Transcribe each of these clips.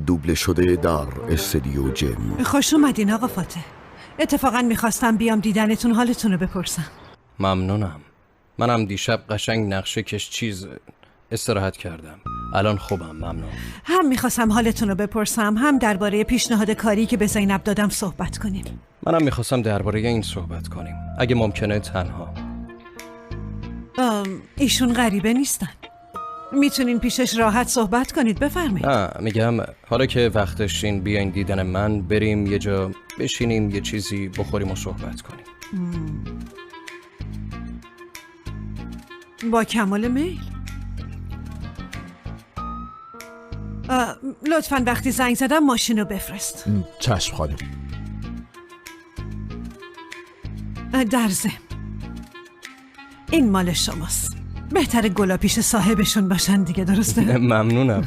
دوبله شده در استودیو جیم. خوش اومدین آقا فاتح. اتفاقا میخواستم بیام دیدنتون، حالتون رو بپرسم. ممنونم. منم دیشب قشنگ نقشه کش چیز استراحت کردم. الان خوبم، ممنون. هم میخواستم حالتون رو بپرسم، هم درباره پیشنهاد کاری که به زینب دادم صحبت کنیم. منم میخواستم درباره این صحبت کنیم، اگه ممکنه تنها. ایشون غریبه نیستن، میتونین پیشش راحت صحبت کنید، بفرمایید. نه، میگم حالا که وقتشین بیاین دیدن من، بریم یه جا بشینیم، یه چیزی بخوریم و صحبت کنیم. با کمال میل. لطفاً وقتی زنگ زدم ماشین رو بفرست. چشم خانم. در ضمن این مال شماست. بهتره گلا پیش صاحبشون باشن دیگه، درسته؟ ممنونم.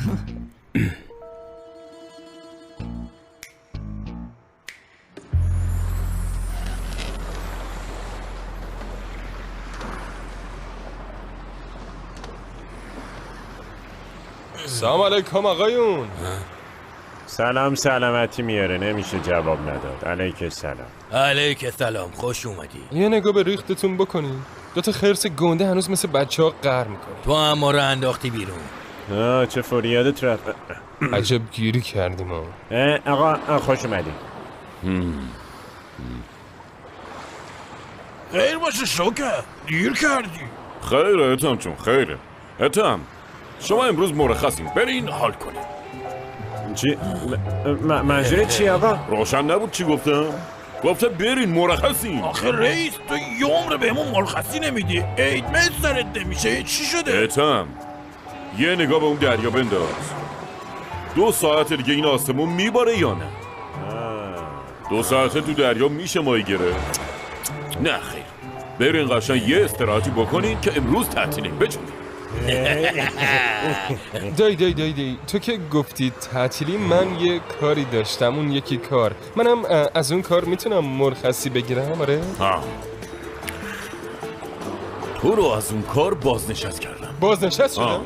سلام علیکم آقایون. سلام سلامتی میاره، نمیشه جواب نداد. علیک سلام. علیک سلام، خوش اومدی. یه نگاه به ریختتون بکنین. دوتا خرس گنده هنوز مثل بچه ها قهر میکنه. تو هم ما رو انداختی بیرون. چه فریادت رفت. عجب گیری کردیم آقا خوش اومدی. خیر باشه شوکر، دیر کردی. خیره اتم چون خیره. اتم شما امروز مرخصین، برین حال کنین. چی؟ منظورت چی آقا؟ روشن نبود چی گفتم؟ گفتم برین مرخصین. آخه رئیس تو یه عمر بهمون مرخصی نمیدی، عید میز سرت نمیشه، چی شده؟ اتم یه نگاه به اون دریا بنداز. 2 ساعت دیگه این آسمون میباره یا نه؟ 2 ساعت تو دریا میشه ماهی گرفت؟ نه خیر، برین قشنگ یه استراحتی بکنین که امروز تعطیلیم. بجونین. دای تو که گفتی تعطیلی، من یه کاری داشتم، اون یکی کار منم از اون کار میتونم مرخصی بگیرم. آره تو رو از اون کار بازنشست کردم. بازنشست شدم؟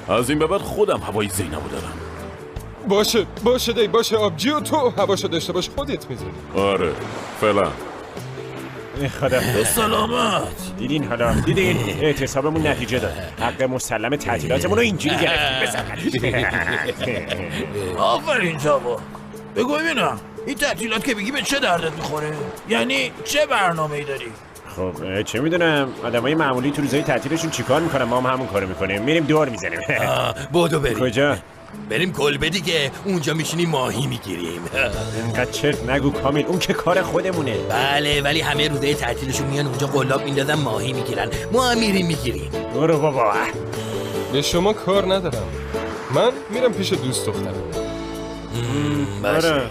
از این به بعد خودم هوای زینبو دارم. باشه دی، باشه آبجی و تو هواشو داشته باش، خودت میزونی. آره فعلا. خدا به سلامت. دیدین حالا، دیدین اعتصابمون نتیجه داد. حق مسلم تعطیلاتمون رو اینجوری گرفتیم. آفرین جواب. بگو ببینم این تعطیلات که بگی به چه دردت میخوره؟ یعنی چه برنامه‌ای داری؟ خب چه میدونم، آدمای معمولی تو روزهای تعطیلشون چیکار میکنن، ما هم همون کارو میکنیم، میریم دور میزنیم. بودو بریم. کجا؟ بریم کلبه دیگه، اونجا میشینیم ماهی میگیریم. اینقدر چرت نگو کامیل، اون که کار خودمونه. بله، ولی همه روزهای تعطیلشون میان اونجا قلاب میندازن ماهی میگیرن، ما هم میگیریم. برو بابا. به شما کار ندارم، من میرم پیش دوست دخترم. باشه.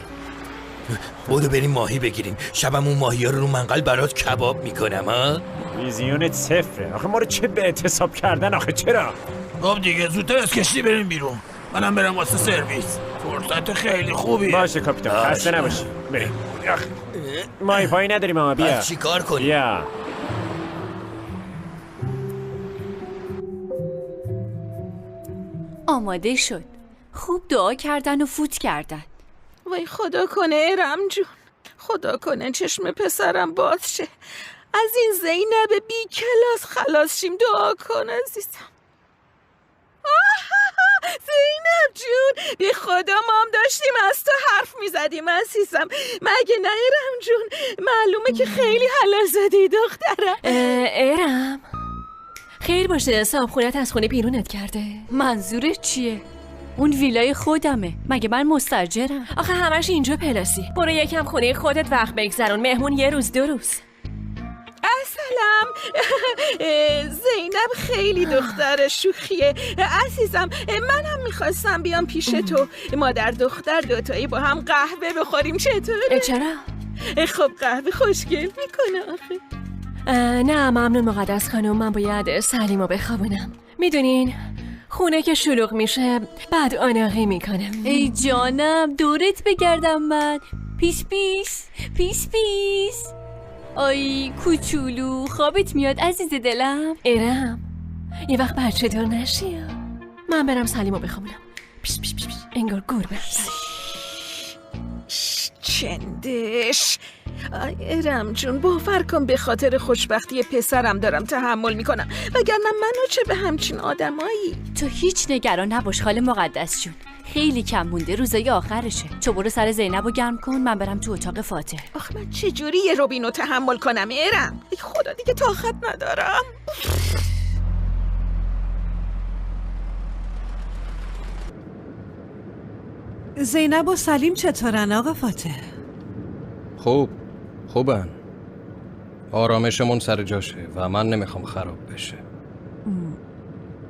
بودو بریم ماهی بگیریم، شبم اون ماهی ها رو منقل برات کباب میکنم. ها ویزیونت صفره. آخه ما رو چه به اعتصاب کردن آخه، چرا؟ خب دیگه زودتر از کشتی بریم بیرون، منم برم واسه سرویس. فرصت خیلی خوبیه. باشه کاپیتان، خسته نباشی. بریم. ماهی پایی نداریم اما بیا. چی کار کنیم؟ بیا. آماده شد. خوب دعا کردن و فوت کردن. وای خدا کنه ارم جون، خدا کنه چشم پسرم باز شه، از این زینب بی کلاس خلاص شیم. دعا کن عزیزم. زینب جون، بی خدا ما هم داشتیم از تو حرف میزدیم عزیزم، مگه نه ارم جون؟ معلومه که خیلی حلال زدی دخترم. ارم خیر باشه، صاحبخونت از خونه بیرونت کرده. منظورت چیه؟ اون ویلای خودمه، مگه من مستاجرم؟ آخه همش اینجا پلاسی. برو یکم خونه خودت وقت بگذرون، مهمون 1 روز 2 روز. سلام. زینب خیلی دختر شوخیه عزیزم، منم میخواستم بیام پیش تو، مادر دختر دوتایی با هم قهوه بخوریم. چطوره؟ چرا؟ خب قهوه خوشگل میکنه آخه. نه ممنون مقدس خانم، من باید سلیمو بخوابونم. میدونین خونه که شلوغ میشه بعد آناقی میکنم. ای جانم دورت بگردم من. پیس پیس پیس پیس. آی کوچولو، خوابت میاد عزیز دلم. ارم یه وقت بچه دار نشی. من برم سلیمو بخوابونم. پیش پیش پیش پیش. انگار گور بردن. چندش. ارم جون باور کن به خاطر خوشبختی پسرم دارم تحمل میکنم، وگرنه منو چه به همچین آدمایی. تو هیچ نگران نباش خاله مقدس جون، خیلی کم مونده، روزای آخرشه. تو برو سر زینبو گرم کن، من برم تو اتاق فاتح. آخه من چجوری یه روبینو تحمل کنم ارم؟ ای خدا دیگه طاقت ندارم. زینب و سلیم چطورن آقا فاتح؟ خوبن. آرامشمون سر جاشه و من نمیخوام خراب بشه.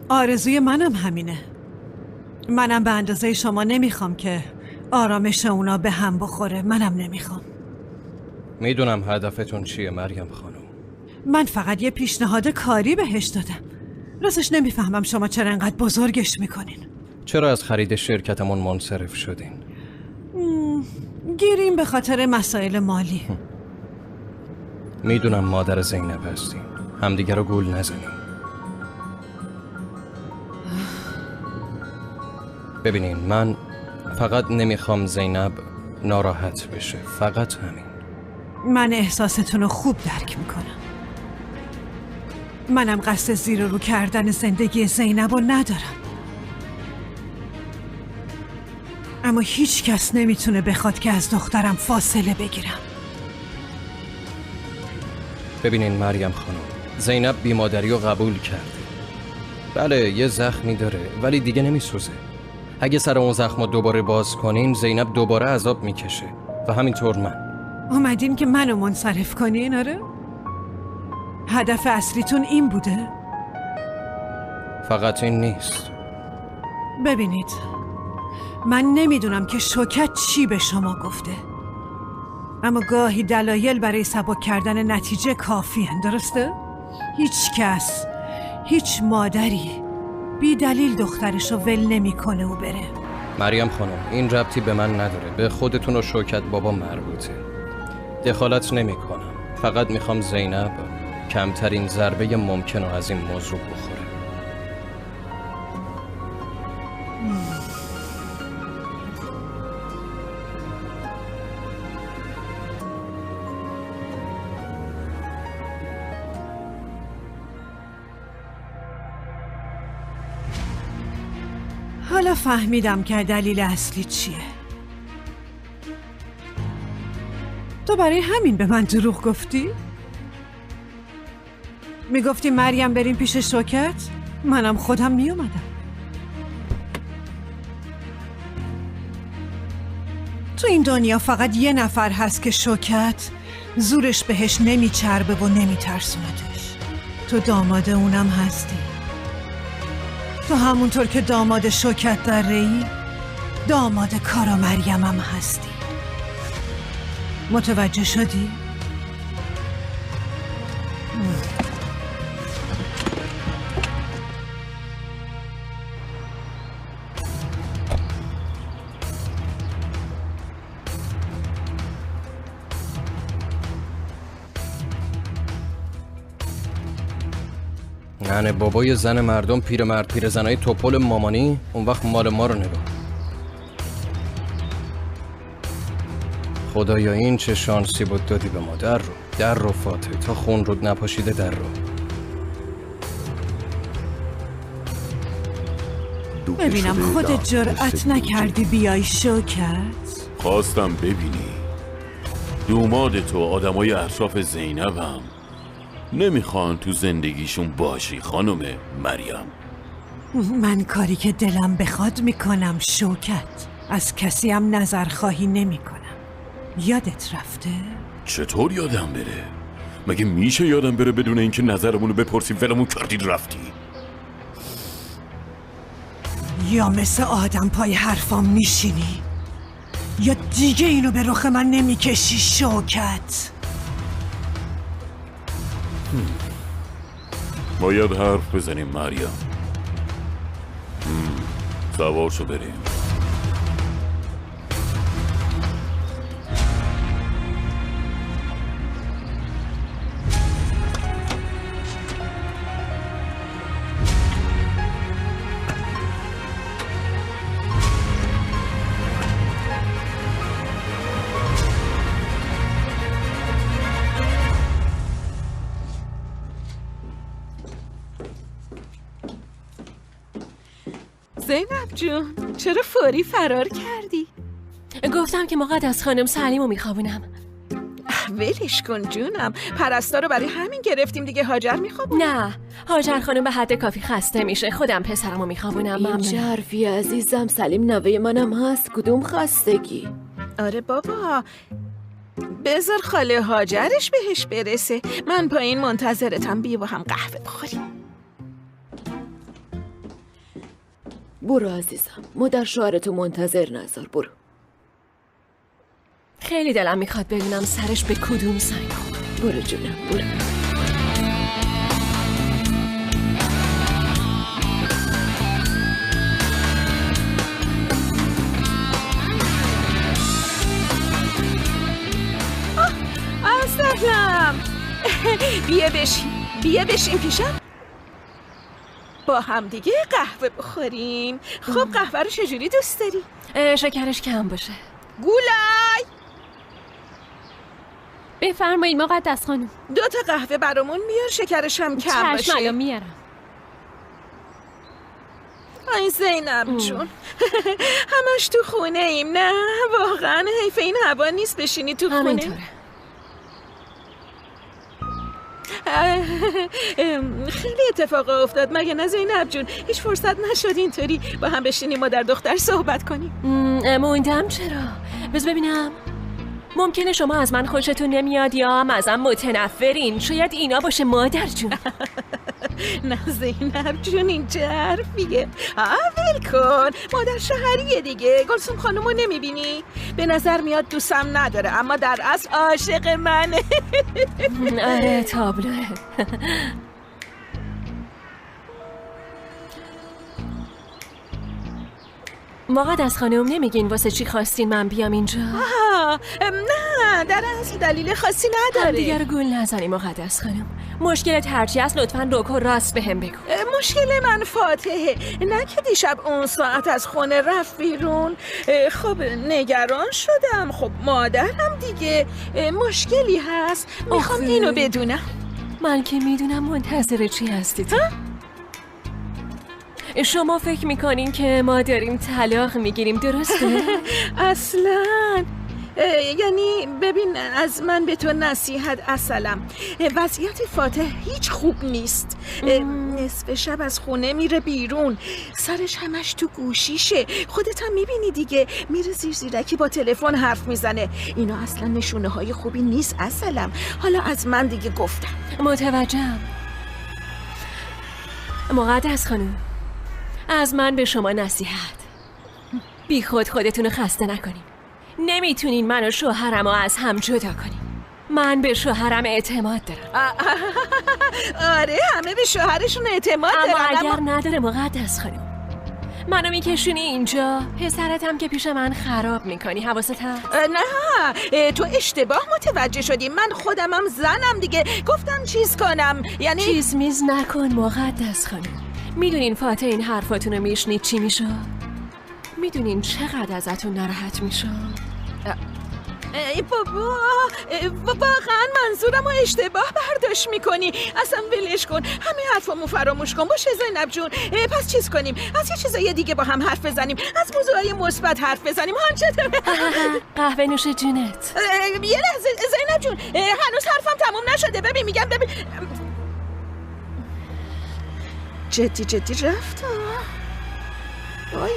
آرزوی منم همینه. منم به اندازه شما نمیخوام که آرامش اونا به هم بخوره. منم نمیخوام. میدونم هدفتون چیه مریم خانم. من فقط یه پیشنهاد کاری بهش دادم. راستش نمیفهمم شما چرا انقدر بزرگش میکنین. چرا از خرید شرکتمون منصرف شدین؟ گیریم به خاطر مسائل مالی. میدونم مادر زینب هستین، همدیگه رو گول نزنیم. ببینین من فقط نمیخوام زینب ناراحت بشه، فقط همین. من احساستون رو خوب درک میکنم. منم قصد زیر و رو کردن زندگی زینب رو ندارم، اما هیچ کس نمیتونه بخواد که از دخترم فاصله بگیرم. ببینین مریم خانم، زینب بیمادری رو قبول کرده. بله یه زخمی داره ولی دیگه نمیسوزه. اگه سر اون زخم رو دوباره باز کنین زینب دوباره عذاب میکشه و همینطور من. اومدین که منو منصرف کنین؟ آره؟ هدف اصلیتون این بوده؟ فقط این نیست. ببینید من نمیدونم که شوکت چی به شما گفته، اما گاهی دلایل برای سبک کردن نتیجه کافی هن، درسته؟ هیچ کس، هیچ مادری بی دلیل دخترشو ول نمیکنه و بره. مریم خانم این ربطی به من نداره، به خودتون و شوکت بابا مربوطه. دخالت نمی کنم، فقط میخوام زینب کمترین ضربه ممکن رو از این موضوع بخوره. حالا فهمیدم که دلیل اصلی چیه. تو برای همین به من دروغ گفتی؟ میگفتی مریم بریم پیش شوکت؟ منم خودم میومدم. تو این دنیا فقط یه نفر هست که شوکت زورش بهش نمیچربه و نمیترسوندش. تو داماد اونم هستی. تو همونطور که داماد شوکت در ری، داماد کارا مریم هم هستی. متوجه شدی؟ نه بابای زن مردم پیرمرد پیرزنای توپل مامانی، اون وقت مال ما رو نگاه. خدایا این چه شانسی بود دادی به ما. در رو فاتح تا خون رود نپاشیده در رو. ببینم خودت جرأت نکردی بیای شوکت؟ خواستم ببینی دوماد تو آدمای اطراف زینبم نمیخوان تو زندگیشون باشی خانم مریم. من کاری که دلم بخواد میکنم شوکت، از کسی هم نظر خواهی نمیکنم. یادت رفته؟ چطور یادم بره؟ مگه میشه یادم بره بدون اینکه نظرمونو بپرسی ولمون کردید رفتی؟ یا مثل آدم پای حرفام میشینی یا دیگه اینو به رخ من نمیکشی شوکت. باید حرف بزنیم مریم. سوار شو بریم. زینب جون چرا فوری فرار کردی؟ گفتم که مقدس خانم سلیمو میخوابونم. ولش کن جونم، پرستار رو برای همین گرفتیم دیگه. هاجر میخوابون؟ نه، هاجر خانم به حد کافی خسته میشه. خودم پسرمو میخوابونم. این چه حرفی عزیزم؟ سلیم نوه منم هست. کدوم خستگی؟ آره بابا، بذار خاله هاجرش بهش برسه. من پایین منتظرتم، بیا با هم قهوه بخوریم. برو عزیزم، مادر شوهرتو منتظر نذار. برو. خیلی دلم میخواد ببینم سرش به کدوم سنگ خورد. برو جونم، برو. سلام. بیا بشین پیشم با هم دیگه قهوه بخوریم. خب قهوه رو چجوری دوست داری؟ شکرش کم باشه. گولای بفرمایید مقدس خانم. 2 تا قهوه برامون میار، شکرش هم کم باشه. چشم الان میارم. آی زینب جون همش تو خونه ایم. نه واقعا حیف این هوا نیست بشینی تو خونه. همینطوره. خیلی اتفاق افتاد مگه نه زینب جون؟ هیچ فرصت نشد اینطوری با هم بشینیم مادر دختر صحبت کنیم؟ موندم. چرا؟ بذار ببینم. ممکنه شما از من خوشتون نمیاد یا هم ازم متنفرین. شاید اینا باشه مادر جون. نه زینب جون این چه حرفیه؟ ول کن، مادر شوهریه دیگه. گلسوم خانومو نمیبینی؟ به نظر میاد دوستم نداره اما در اصل عاشق منه. آره تابلوه. مقدس خانم نمیگین واسه چی خواستین من بیام اینجا؟ نه در اصل دلیل خاصی نداره. دیگه رو گول نزنی مقدس خانم. مشکلت هرچی هست لطفاً روکو راست بهم بگو. مشکل من فاتحه، نه که دیشب اون ساعت از خونه رفت بیرون. خب نگران شدم. خب مادرم دیگه. مشکلی هست میخوام اینو بدونم. من که میدونم منتظر چی هستید. شما فکر میکنین که ما داریم طلاق میگیریم درسته؟ اصلاً یعنی ببین از من به تو نصیحت اصلم، وضعیت فاتح هیچ خوب نیست. نصف شب از خونه میره بیرون، سرش همش تو گوشیشه. خودت هم میبینی دیگه، میره زیرکی با تلفن حرف میزنه. اینا اصلا نشونه های خوبی نیست اصلم. حالا از من دیگه گفتم. متوجهم. مقدس خانم از من به شما نصیحت، بی خودتون رو خسته نکنین. نمیتونین من و شوهرم رو از هم جدا کنین. من به شوهرم اعتماد دارم. آره همه به شوهرشون اعتماد دارن. اما اگر نداره مقدس خانم منو میکشونی اینجا، پسرتم که پیش من خراب میکنی. حواست هست؟ نه تو اشتباه متوجه شدی. من خودمم زنم دیگه. گفتم چیز کنم یعنی چیز میز نکن مقدس خانم. میدونین فاتح این حرفاتونو میشنید چی میشد؟ میدونین چقدر ازتون ناراحت میشد؟ بابا واقعا منظورم رو اشتباه برداشت میکنی. اصلا ولش کن، همه حرفامو فراموش کن. باشه زینب جون، پس چیز کنیم، از یه چیزای دیگه با هم حرف بزنیم، از موضوعای مثبت حرف بزنیم. قهوه نوش جونت. یه لحظه زینب جون، هنوز حرفم تموم نشده. ببین جدی رفت. وای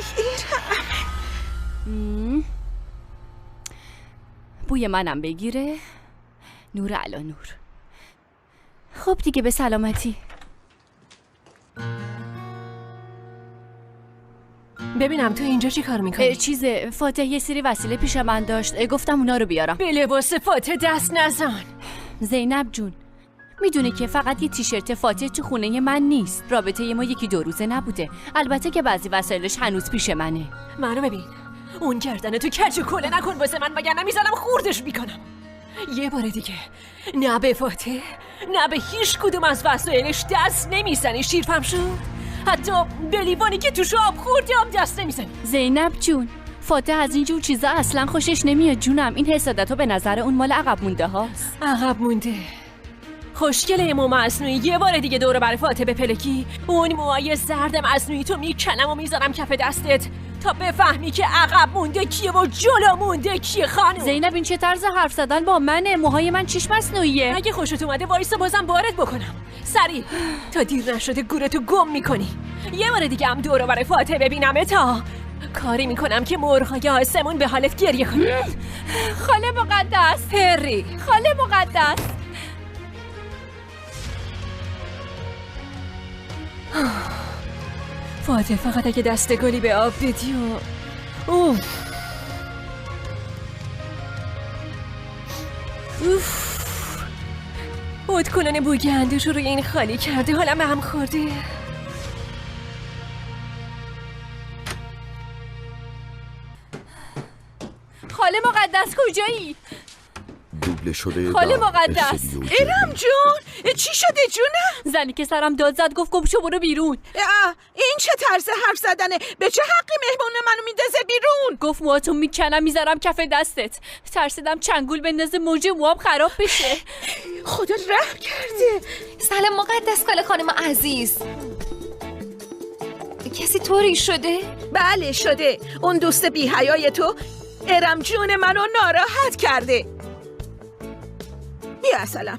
بوی منم بگیره. نور علا نور. خب دیگه به سلامتی. ببینم تو اینجا چی کار میکنی؟ فاتح یه سری وسیله پیش من داشت، گفتم اونا رو بیارم. به لباس فاتح دست نزن. زینب جون میدونی که فقط یه تیشرت فاتح تو خونه من نیست. رابطه ما 1-2 روزه نبوده. البته که بعضی وسایلش هنوز پیش منه. منو ببین، اون گردن تو کج و کوله نکن واسه من، وگرنه میزنم خوردش میکنم. یه بار دیگه نه به فاتح نه به هیچ کدوم از وسایلش دست نمیزنی. شیرفهم شد؟ حتی به لیوانی که توش آب خورده هم دست نمیزنی. زینب جون فاتح از اینجور چیزا اصلا خوشش نمیاد جونم. این حسادتو به نظر اون مال عقب مونده هاست. عقب مونده؟ خوشگله مو مصنوعی، یه بار دیگه دور بر فاتحه بپلکی. اون موهای زرد مصنوعی تو میکنم و میذارم کف دستت تا بفهمی که عقب مونده کیه و جلو مونده کیه. خانم زینب این چه طرز حرف زدن با منه؟ موهای من چیش مصنوعیه؟ اگه خوشت اومده وایسا بازم بارت بکنم. سریع تا دیر نشده گورتو گم میکنی. یه بار دیگه هم دور بر فاتحه ببینم تا کاری میکنم که مرغای آسمون به حالت گریه کنه. خاله مقدس، هری، خاله مقدس. فاتحه فقط اگه دست گلی به آب دیدی و اوف بادکنان بوی گندوش رو روی این خالی کرده. حالم به هم خورده. خاله مقدس کجایی؟ دوبله شده خاله مقدس. ارم جون چی شده جونم؟ زنی که سرم داد زد گفت گم شو برو بیرون. این چه طرز حرف زدنه؟ به چه حقی مهمون منو میندازه بیرون؟ گفت موهاتو میکنم میذارم کف دستت. ترسیدم چنگول بندازه موج موام خراب بشه. خدا رحم کرده. سلام مقدس خانم عزیز. کسی طوری شده؟ بله شده. اون دوست بی‌حیای تو ارم جون منو ناراحت کرده. بیا اصلا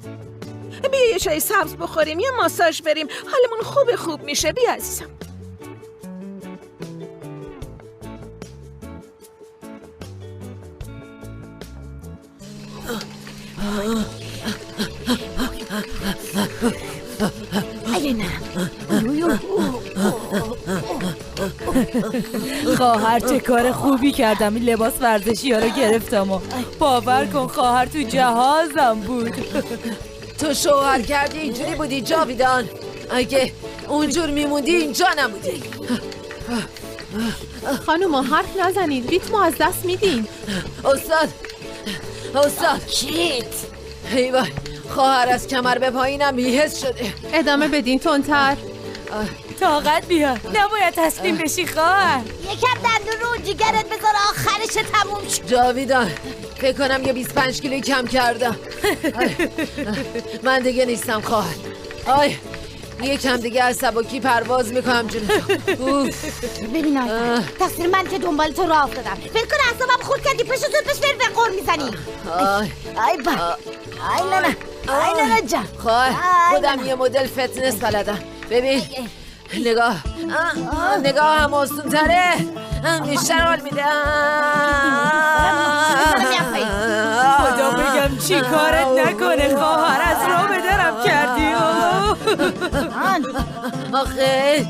بیا یه چای سبز بخوریم، یه ماساژ بریم، حالمون خوب میشه. بیا عزیزم. خواهر چه کار خوبی کردم این لباس ورزشی ها رو گرفتم و باور کن خواهر تو جهازم بود. تو شوهر کردی اینجوری بودی جاویدان؟ اگه اونجور میموندی اینجا نبودی. خانوما حرف نزنید، ریتمو از دست میدین. استاد کیت ای وای، خواهر از کمر به پایینم بی‌حس شده. ادامه بدین تندتر. طاقت بیار، نباید تسلیم بشی خواهر. یکم دندون رو جیگرت بذار آخرش تموم شد. جاویدان فکر کنم یه 25 کیلویی کم کردم. من دیگه نیستم خواهر. یکم دیگه از سبکی پرواز میکنم جونم. ببین آیتا، تقصیر من که دنبال تو راه افتادم. فکر کن اعصابم خورد کردی، پشت زود پشت بری به قور میزنی. ای نه جان. خواهر خودم یه مدل فتنس بلدم. ببین نگاه هم آسون تره، بیشتر حال میده. خدا بگم چی کارت نکنه خواهر، از راه بدرم کردی. آخه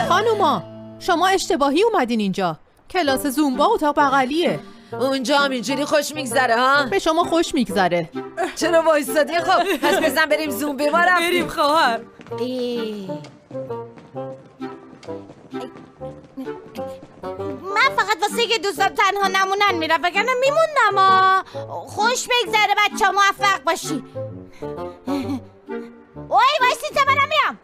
خانوما شما اشتباهی اومدین اینجا. کلاس زومبا اتاق بغلیه. اونجا هم اینجوری خوش میگذره ها؟ به شما خوش میگذره. چرا وایستادی؟ خب پس بزن بریم زومبا. ما رفتیم. بریم خواهر. من فقط واسه که دوستان تنها نمونن میرم، وگرنه میموندم. خوش بگذره بچه ها، موفق باشی. وایسی تا منم میام.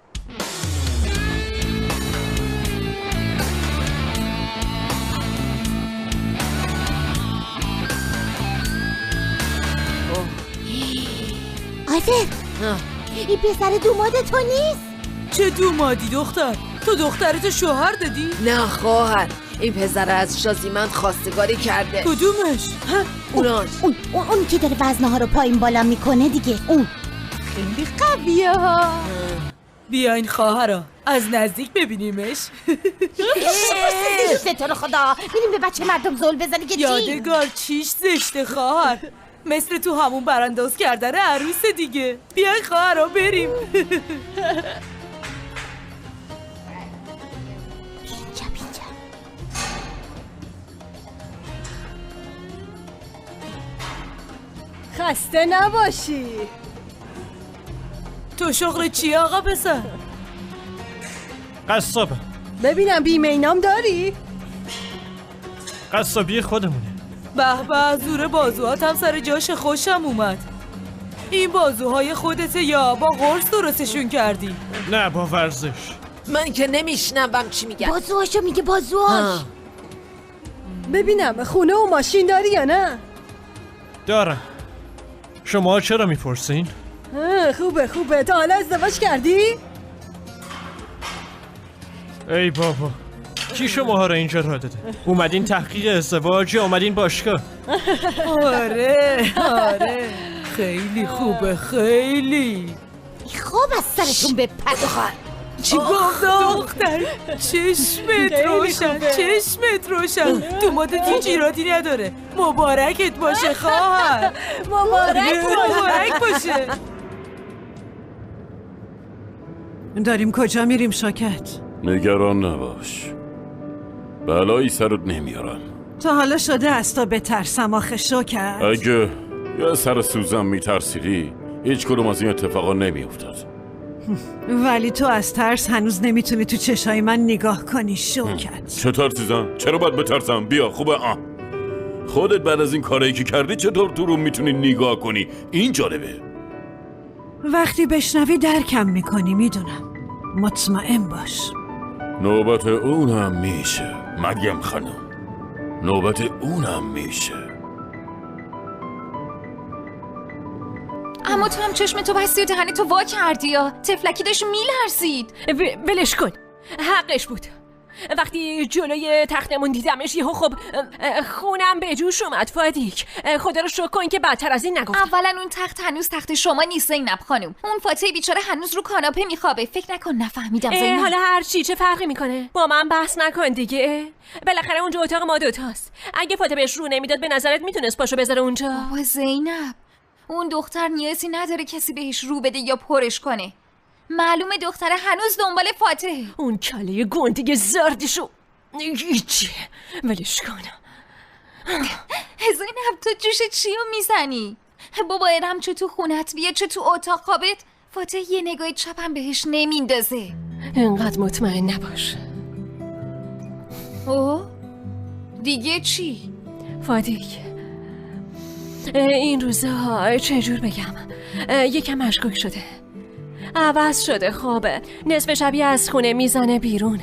آیفر این پسر دوماد تو نیست؟ چه دومادی دختر؟ تو دخترتو شوهر دادی؟ نه خواهر، این پسر از شازیمند خواستگاری کرده. کدومش؟ اون که داره وزنه ها رو پایین بالا میکنه دیگه. اون خیلی قویه ها. بیاین خواهرها از نزدیک ببینیمش. تو رو خدا بریم به بچه مردم زول بزنی که چی؟ یادگار چیش زشته خواهر، مثل تو همون برانداز کردن عروس دیگه. بیاین خواهرها بریم. خسته نباشی. تو شغل چی آقا پسر؟ قصاب. ببینم بیمه اینام داری؟ قصابی خودمونه. به به، زور بازوهاتم سر جاش، خوشم اومد. این بازوهای خودته یا با قرص درستشون کردی؟ نه، با ورزش. من که نمیشنوم چی میگن. بازوهاشو میگه، بازوهاش. ببینم خونه و ماشین داری یا نه؟ دارم. شما چرا میپرسین؟ خوبه. تا حالا ازدواج کردی؟ ای بابا، کی شماها رو اینجا راه داده؟ اومدین تحقیق ازدواج یا اومدین باشگاه؟ آره خیلی خوبه، خیلی. خوب از سرتون بپرداخت. چی گفت دختر؟ چشمت روشن. تو مادت هیچ ایرادی نداره. مبارکت باشه خواهر. مبارک باشه. داریم کجا میریم شوکت؟ نگران نباش، بلایی سرت نمیارم. تا حالا شده از تو بترسم آخه شوکت؟ اگه یه سر سوزم میترسیدی هیچ کدوم از این اتفاقا نمیافتاد. ولی تو از ترس هنوز نمیتونی تو چشای من نگاه کنی شوکت. چه ترسیزم؟ چرا باید بترسم؟ بیا خوبه. خودت بعد از این کارایی که کردی چطور تو رو میتونی نگاه کنی؟ این جالبه. وقتی بشنوی درکم میکنی، میدونم. مطمئن باش. نوبت اونم میشه مریم خانم، نوبت اونم میشه. اما تو هم چشمتو بستی و دهنتو وا کردی یا تفلکی داشت میلرزید. ولش کن، حقش بود. وقتی جلوی تختمون دیدمش یهو خب خونم به جوش اومد. فادیک خدا رو شکر کن که بدتر از این نگفت. اولا اون تخت هنوز تخت شما نیست زینب خانم. اون فاتحه بیچاره هنوز رو کاناپه میخوابه. فکر نکن نفهمیدم زینب. حالا هر چه فرقی میکنه؟ با من بحث نکن دیگه. بالاخره اونجا اتاق ما دوتاست. اگه فاتحه بهش رو نمیداد به نظرت میتونست پاشو بذاره اونجا؟ بابا زینب، اون دختر نیازی نداره کسی بهش رو بده یا پرش کنه. معلومه دختره هنوز دنبال فاتحه. اون کله گندی زردشو هیچی. ولش کن. زینب تو جوش چیو میزنی؟ بابا ارم چه تو خونت بیه چه تو اتاق خوابت، فاتحه یه نگاه چپم بهش نمیندازه. اینقدر مطمئن نباش. اوه دیگه چی؟ فادیک این روزها چجور بگم، یکم مشکوک شده. عوض شده. خوابه نصف شبیه از خونه میزنه بیرون.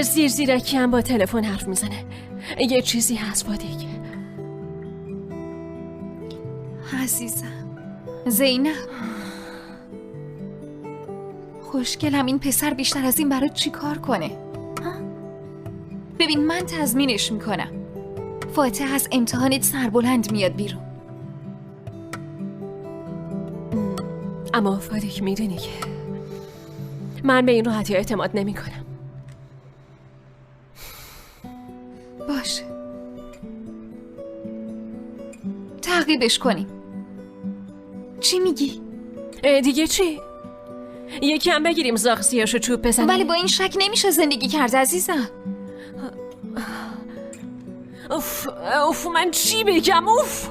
زیرکی هم با تلفن حرف میزنه. یه چیزی هست فادیک. عزیزم زینب، خوشگلم این پسر بیشتر از این برات چی کار کنه؟ ببین من تضمینش میکنم فاتحه از امتحانت سربلند میاد بیرون. اما فادیک میدونی که من به این راحتی اعتماد نمی کنم. باشه تعقیبش کنیم. چی میگی؟ دیگه چی؟ یکی هم بگیریم زاغسیاشو چوب بزنیم. ولی با این شک نمیشه زندگی کرد عزیزم. اوف من چی بگم؟ اوف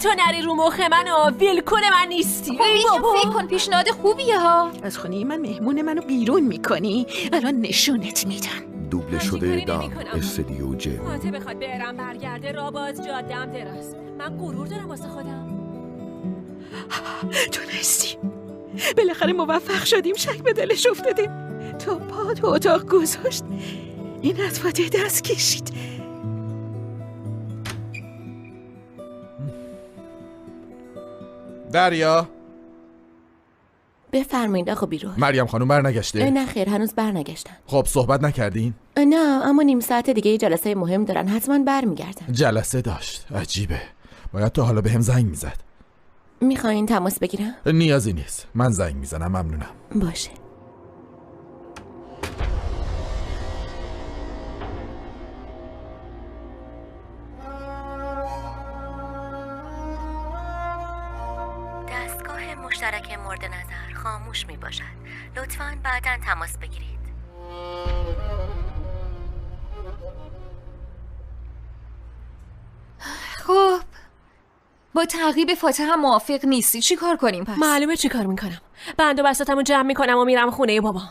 تو نری رو مخ من و ویلکن من نیستی. فکر کن پیشنهاد خوبیه ها. از خونه من مهمون منو بیرون میکنی؟ الان نشونت میدم. دوبله شده دام استودیو جیم. فاتحه بخواد برم برگرده راباز جادم دراز. من غرور دارم واسه خودم. تونستی. بالاخره موفق شدیم. شک به دلش افتاده. تو پا تو اتاق گذاشت. این از فاتحه دست کشید. دریا بفرمایید آقا بیرون. مریم خانم برنگشته؟ نه خیر هنوز برنگشتن. خب صحبت نکردین؟ نه اما نیم ساعت دیگه یه جلسه مهم دارن، حتما برمیگردن. جلسه داشت؟ عجیبه. باید تو حالا بهم زنگ میزد. میخواین تماس بگیرم؟ نیازی نیست، من زنگ میزنم. ممنونم. باشه. دستگاه مشترک مورد نظر خاموش می باشد. لطفاً بعداً تماس بگیرید. خب با تعقیب فاتحه هم موافق نیستی، چی کار کنیم پس؟ معلومه چی کار میکنم. بند و بساطمو جمع میکنم و میرم خونه بابام.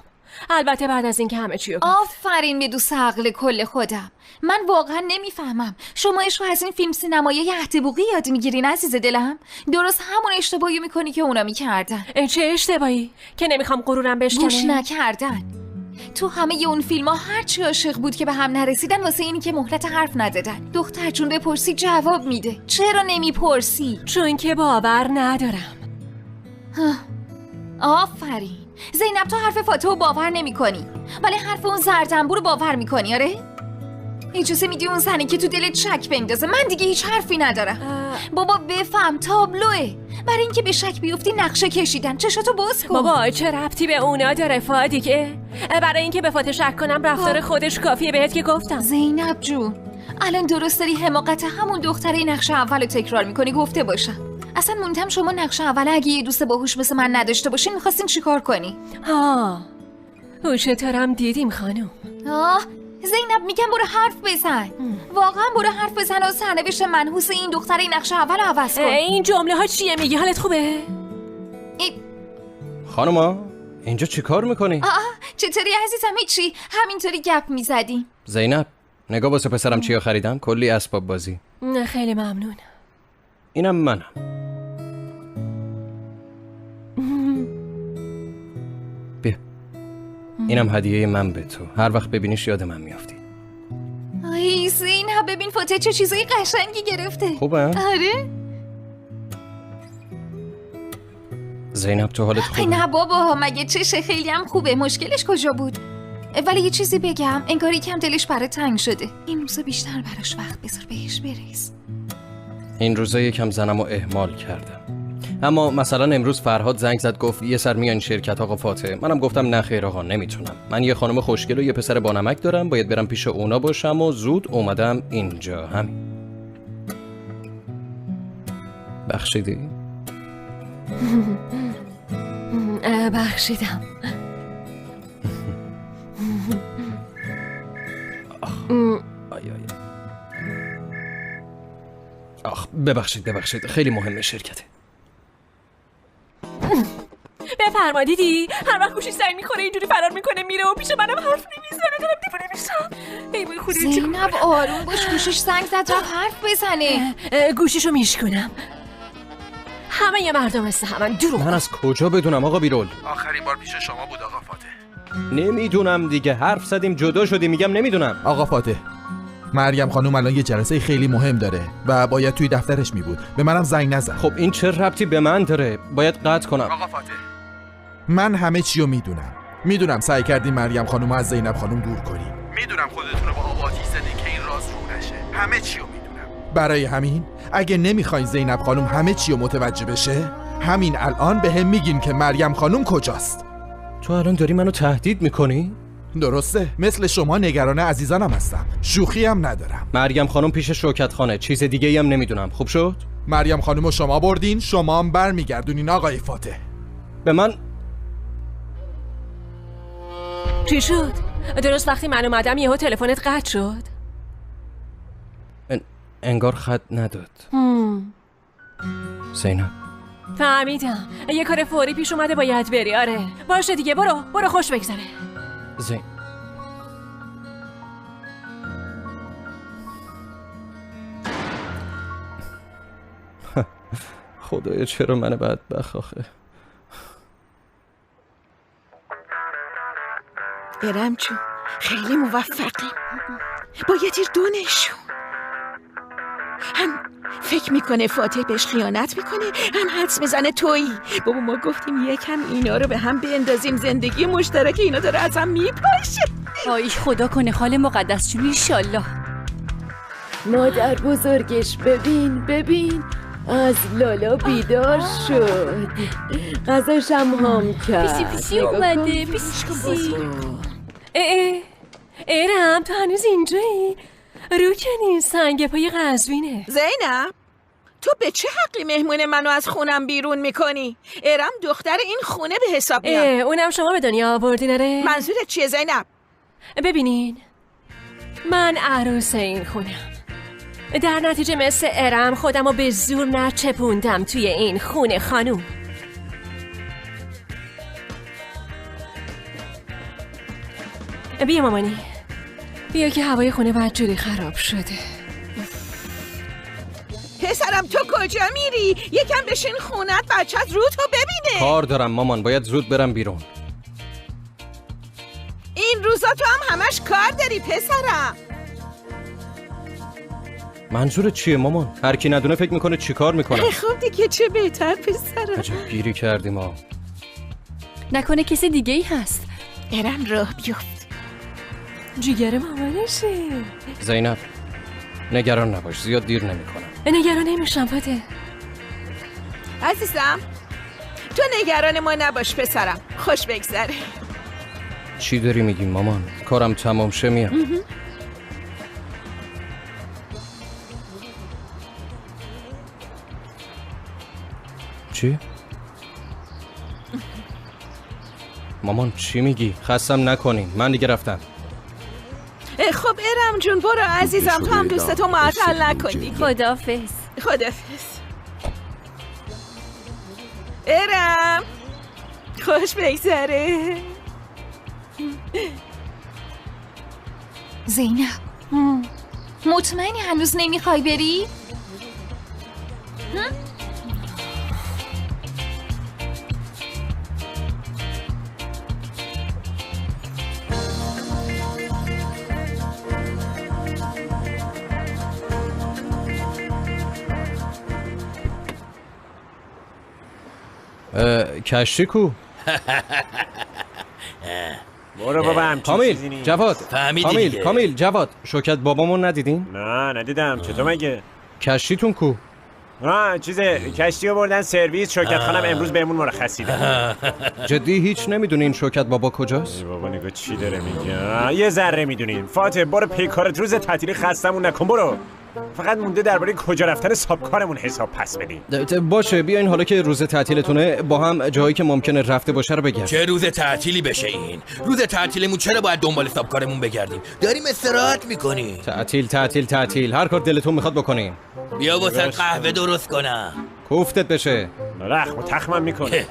البته بعد از اینکه همه چی رو گفت. آفرین به دوست عقل کل خودم. من واقعا نمیفهمم شما عشق از این فیلم سینمایی احتبوقی یاد میگیرین عزیز دلم. درست همون اشتباهی میکنی که اونا میکردن. چه اشتباهی؟ که نمیخوام غرورم بشکنه. گوش نکردن. تو همه اون فیلم ها هرچی عاشق بود که به هم نرسیدن واسه اینی که مهلت حرف ندادن. دختر جون بپرسی جواب میده. چرا نمیپرسی؟ چون که باور ندارم. آفرین. زینب تو حرف فاتحه باور نمی کنی، ولی حرف اون زردنبو رو باور میکنی. آره؟ اجازه میدی اون زنی که تو دلت شک بندازه. من دیگه هیچ حرفی ندارم. بابا بفهم تابلوه. برای اینکه به شک بیفتی نقشه کشیدن. چشاتو باز کن. بابا چه ربطی به اونا داره فادی که؟ برای اینکه به فاتحه شک کنم رفتار خودش کافیه بهت که گفتم. زینب جون الان درست داری حماقت همون دختره نقشه اولو تکرار میکنی. گفته باشم اصلا موندم شما نقشه اول اگه یه دوست باهوش مثل من نداشته باشین میخواستین چیکار کنی؟ هوشترم دیدیم خانم. زینب میگم برو حرف بزن. واقعا برو حرف بزن و سرنوشت منحوس این دختر نقشه اول عوض کن. این جمله ها چیه میگی؟ حالت خوبه؟ خانوما اینجا چی کار میکنی؟ چطوری عزیزم؟ هیچی، همینطوری گپ میزدیم. زینب نگاه واسه پسرم چیا خریدم؟ کلی اسباب بازی. نه خیلی ممنون. اینم منم. بیا اینم هدیه من به تو. هر وقت ببینیش یاد من میافتی. آی زینب ببین فاتحه چه چیزای قشنگی گرفته. خوبه؟ آره. زینب تو حالت خوبه؟ نه بابا مگه چشه، خیلی هم خوبه. مشکلش کجا بود؟ ولی یه چیزی بگم، انگار یکم دلش برای تنگ شده. این روزا بیشتر براش وقت بذار بهش برس. این روزا یکم زنمو اهمال کردم. اما مثلا امروز فرهاد زنگ زد گفت یه سر میان شرکت آقا فاتحه. منم گفتم نه خیر آقا نمیتونم. من یه خانم خوشگل و یه پسر بانمک دارم، باید برم پیش اونا باشم و زود اومدم اینجا. همین. بخشیدی؟ بخشیدم. ببخشید خیلی مهمه شرکته. بفرما دیدی؟ هر وقت گوشی زنگ میخوره اینجوری فرار میکنه میره و پیش منم حرف نمیزنه. دارم دیوونه میشم. ای وای خودت زینب آروم باش، گوشیش زنگ زد رفت حرف بزنه. گوشیشو میشکنم. همه یه مردم مثل همن دروغ. من از کجا بدونم آقا بیرول؟ آخرین بار پیش شما بود آقا فاتح. نمیدونم دیگه، حرف زدیم جدا شدیم. میگم نمیدونم. آقا فاتح مریم خانوم الان یه جلسه خیلی مهم داره و باید توی دفترش می بود. به منم زنگ نزد. خب این چه ربطی به من داره؟ باید قطع کنم. آقا فاتح من همه چیو میدونم سعی کردیم مریم خانوم از زینب خانوم دور کنیم. میدونم خودتون رو با آب آتیش زدین که این راز رو نشه. همه چیو میدونم. برای همین اگه نمیخواین زینب خانوم همه چیو متوجه بشه، همین الان به هم میگین که مریم خانوم کجاست. تو الان داری منو تهدید میکنی؟ درسته، مثل شما نگران عزیزانم هستم. شوخی هم ندارم. مریم خانم پیش شوکت خانه، چیز دیگه ای هم نمیدونم. خوب شد؟ مریم خانومو شما بردین، شما هم برمیگردونین آقای فاتح. به من چی شد؟ درست وقتی من اومدم یهو تلفنت قطع شد. انگار خط نداد. زینب فهمیدم یه کار فوری پیش اومده باید بری. آره باشه دیگه، برو خوش بگذره. زین خدایا چرا من بدبخت آخه. ارم جون خیلی موفقی. با یه تیر دونشون. هم فکر میکنه فاتح بهش خیانت میکنه، هم حدس میزنه تویی. بابا ما گفتیم یکم اینا رو به هم بندازیم، زندگی مشترک اینا داره از هم میپاشه. آی خدا کنه خاله مقدس جون ایشالله. مادر بزرگش ببین از لالا بیدار شد. غذاشم هم کرد. پیسی اومده. پیسی ارم تو هنوز اینجایی؟ روکنین سنگ پای قزوینه. زینب تو به چه حقی مهمون منو از خونم بیرون میکنی؟ ارم دختر این خونه به حساب میاد. اونم شما به دنیا آوردین. آره منظورت چیه زینب؟ ببینین من عروس این خونم. در نتیجه مثل ارم خودمو به زور نچپوندم توی این خونه خانوم. بیا مامانی، بیا که هوای خونه بدجوری خراب شده. پسرم تو کجا میری؟ یکم بشین خونت، بچه‌ت رو تو ببینه. کار دارم مامان، باید زود برم بیرون. این روزا تو هم همش کار داری پسرم. منظورت چیه مامان؟ هر کی ندونه فکر میکنه چی کار میکنم. خب دیگه چه بهتر پسرم. عجب گیری کردیم ما. نکنه کسی دیگه ای هست. برم راه بیفت. جیگر مامانشه. زینب نگران نباش، زیاد دیر نمیکنم. نگران نمیشم فاطمه. عزیزم تو نگران ما نباش پسرم، خوش بگذره. چی داری میگی مامان؟ کارم تمام شه میام. چی؟ مامان چی میگی؟ خستم نکنین، من دیگه رفتم. خب ارم جون برو عزیزم، تو هم دوستتو معطل نکنی. خداحافظ. خداحافظ. ارم خوش بگذره. زینب مطمئنی هنوز نمیخوای بری؟ کشتی کو؟ برو بابا هم کامیل، جواد، کامیل، جواد، شوکت بابامون ندیدین؟ نه ندیدم. چطور مگه؟ کشتیتون کو؟ کشتی رو بردن سرویس. شوکت خانم امروز بهمون مرخصی داد. جدی هیچ نمیدونین شوکت بابا کجاست؟ بابا نگاه چی داره میگه. یه ذره میدونین. فاطمه برو پیکارت، روز تعطیلی خستمون نکن. برو. فقط مونده درباره کجا رفتن سابکارمون حساب پس بدیم. باشه بیاین حالا که روز تعطیلتونه با هم جایی که ممکنه رفته باشه رو بگردیم. چه روز تعطیلی بشه این؟ روز تعطیلمون چرا باید دنبال سابکارمون بگردیم؟ داریم استراحت میکنیم. تعطیل هر کار دلتون میخواد بکنین. بیا واسه قهوه درست کنم. کوفتت بشه. رخم و تخمم میکنه.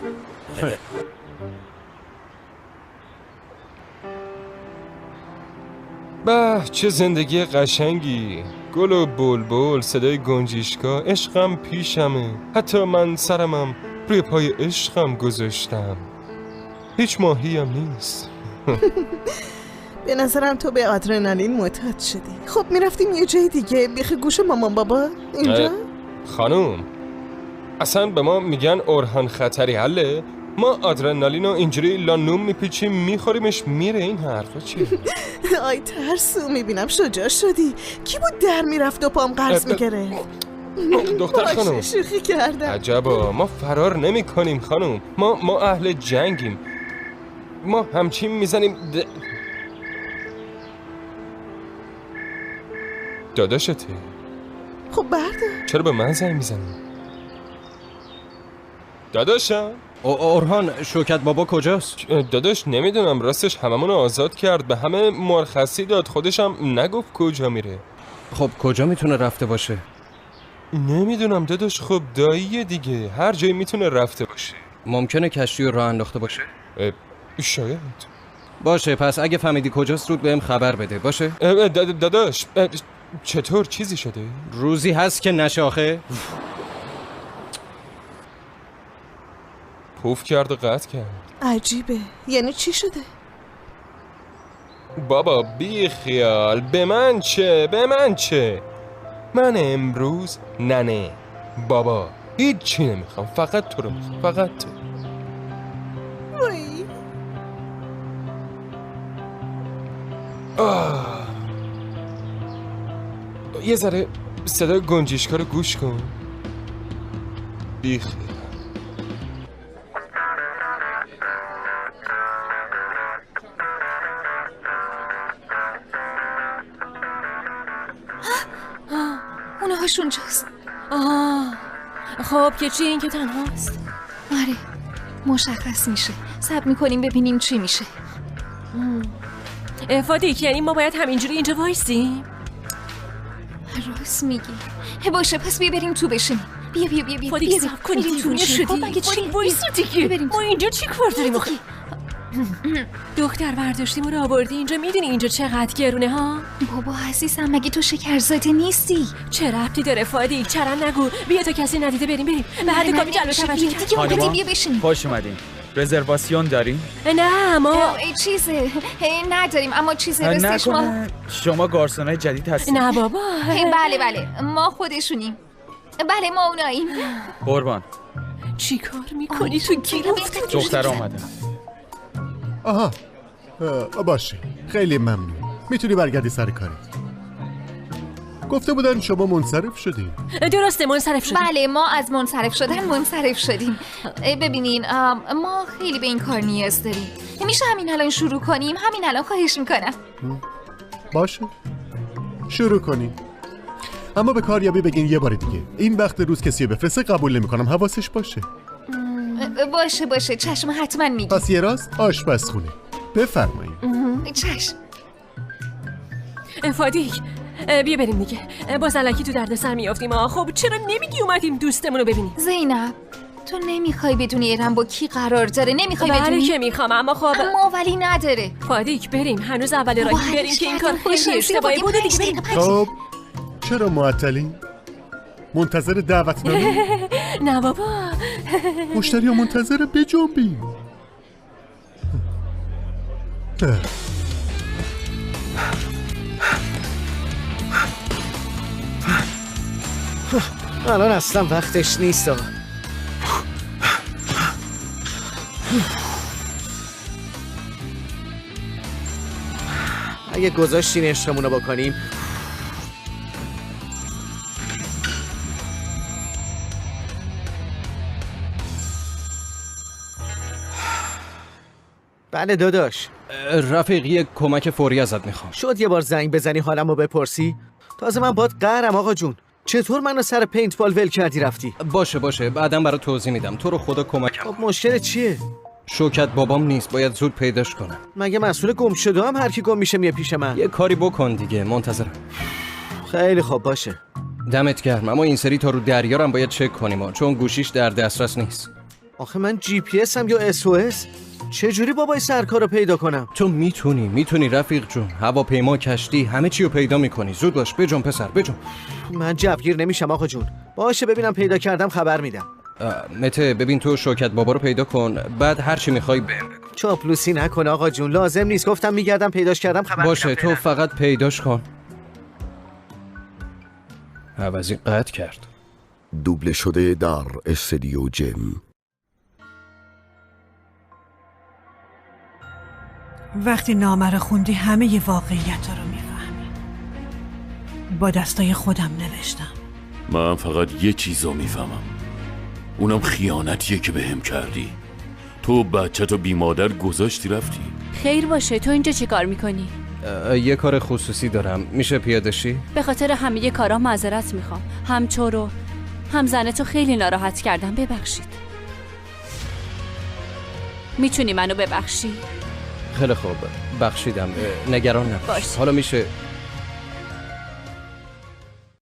به چه زندگی قشنگی. گل و بلبل، صدای گنجیشکا، عشقم پیشمه. حتی من سرمم روی پای عشقم گذاشتم. هیچ ماهیم نیست. به نظرم تو به آدرنالین معتاد شدی. خب میرفتیم یه جای دیگه، بیخ گوش مامان بابا اینجا. خانوم اصلا به ما میگن اورهان خطری حله، ما آدرنالین رو اینجوری لانوم میپیچیم میخوریمش میره. این حرفا چیه؟ آی ترسو، میبینم شجاع شدی. کی بود در میرفت و پام قرص میگره؟ دختر خانوم شوخی کردم. عجبا، ما فرار نمی کنیم خانوم. ما اهل جنگیم. ما همچین میزنیم. داداشته. خب بردار. چرا به من زنگ میزنی؟ داداشم اورهان، شوکت بابا کجاست؟ داداش نمیدونم، راستش هممون آزاد کرد، به همه مرخصی داد، خودشم نگفت کجا میره. خب کجا میتونه رفته باشه؟ نمیدونم داداش. خب داییه دیگه، هر جایی میتونه رفته باشه. ممکنه کشتی رو راه انداخته باشه؟ شاید. باشه پس اگه فهمیدی کجاست رود بهم خبر بده. باشه؟ داداش چطور چیزی شده؟ روزی هست که نشه آخه؟ پوف کرد و قطع کرد. عجیبه، یعنی چی شده؟ بابا بی خیال. به من چه؟ من امروز ننه بابا هیچ چی نمیخوام، فقط تو رو میخوام، فقط تو. یه ذره صدای گنجیشکا رو گوش کن. بی خیال. اونهاش اونجاست. خب که چی این که تنهاست؟ آره مشخص میشه. صبر میکنیم ببینیم چی میشه. فادیک یعنی ما باید همینجوری اینجا وایسیم؟ راست میگی. باشه پس بیا بریم تو بشینیم. بیا فادیک صبر کنید تو شدی. مگه چی وایسو دیگه. ما اینجا چی کار داریم آخه؟ دختر برداشتیم رو آوردی اینجا. میدونی اینجا چقدر گرونه ها؟ بابا عزیزم مگه تو شکرزاده نیستی؟ چه ربطی داره فادی؟ چرا نگو. بیا تا کسی ندیده بریم. به حد کافی جلو توجه دیگه بیا بشین. خوش اومدین. رزرواسیون داریم؟ نه ما چیزه نداریم اما چیزه رستش ما. شما گارسونای جدید هستین؟ نه بابا. بله ما خودشونیم. بله ما اوناییم. قربان چی کار میکنی تو گیر افتادی؟ دختر آمدن. آها باشه خیلی ممنون. میتونی برگردی سر کارت. گفته بودن شما منصرف شدین. درسته منصرف شدیم. بله ما از منصرف شدن منصرف شدیم. ببینین ما خیلی به این کار نیاز داریم. میشه همین الان شروع کنیم؟ همین الان خواهش میکنم. باشه شروع کنیم. اما به کاریابی بگین یه بار دیگه این وقت روز کسی بفرسته قبول نمیکنم. حواسش باشه. باشه چشم حتما میگی. پس یه راست آشپزخونه. بفرمایید. چشم. فادیک بیا بریم دیگه. باز الکی تو دردسر میافتیم. خب چرا نمیگی اومدیم دوستمون رو ببینیم؟ زینب تو نمیخوای بدونی ایران با کی قرار داره؟ نمیخوای بدونی؟ بله که میخوام اما خب اما ولی نداره. فادیک بریم هنوز اول راهی. بریم که این کار خیلی اشتباهی بوده دیگه. بریم. خب چرا معطلین؟ منتظر دعوتنامه؟ نه بابا مشتری ها منتظر بجنبیم. الان اصلا وقتش نیست. اگه گذاشتین عشقمونو بکنیم. بله داداش. رفیق یک کمک فوری ازت میخوام. شد یه بار زنگ بزنی حالمو بپرسی؟ تازه من باید قهرم آقا جون. چطور منو سر پینتبال ول کردی رفتی؟ باشه بعدم برات توضیح میدم. تو رو خدا کمکم. خب مشکل چیه؟ شوکت بابام نیست. باید زود پیداش کنم. مگه مسئول گم شده هم هر کی گم میشه میاد پیش من؟ یه کاری بکن دیگه. منتظرم. خیلی خوب باشه. دمت گرم. اما این سری تا رو دریا هم باید چک کنیم چون گوشیش در دسترس نیست. آخه من جی پی اس هم یا SOS؟ چجوری بابای سرکار رو پیدا کنم؟ تو میتونی رفیق جون. هواپیما کشتی همه چی رو پیدا میکنی. زود باش بجون پسر بجون. من جوگیر نمیشم آقا جون. باشه ببینم پیدا کردم خبر میدم. مته ببین تو شوکت بابا رو پیدا کن بعد هر چی میخوای بهم بگو. چاپلوسی نکن آقا جون. لازم نیست. گفتم میگردم پیداش کردم خبر باشه میدم. تو فقط پیداش کن. عوضی قطع کرد. دوبله شده در استودیو جیم. وقتی نامه رو خوندی همه ی واقعیت رو میفهمی. با دستای خودم نوشتم. من فقط یه چیزو میفهمم. اونم خیانتیه که بهم کردی. تو بچه تو بی مادر گذاشتی رفتی. خیر باشه تو اینجا چه کار میکنی؟ یه کار خصوصی دارم. میشه پیاده شی؟ به خاطر همه کارا معذرت میخوام. هم تو رو هم زنتو خیلی ناراحت کردم. ببخشید. میتونی منو ببخشی؟ خیلی خوب بخشیدم. نگران نباش. باشه. حالا میشه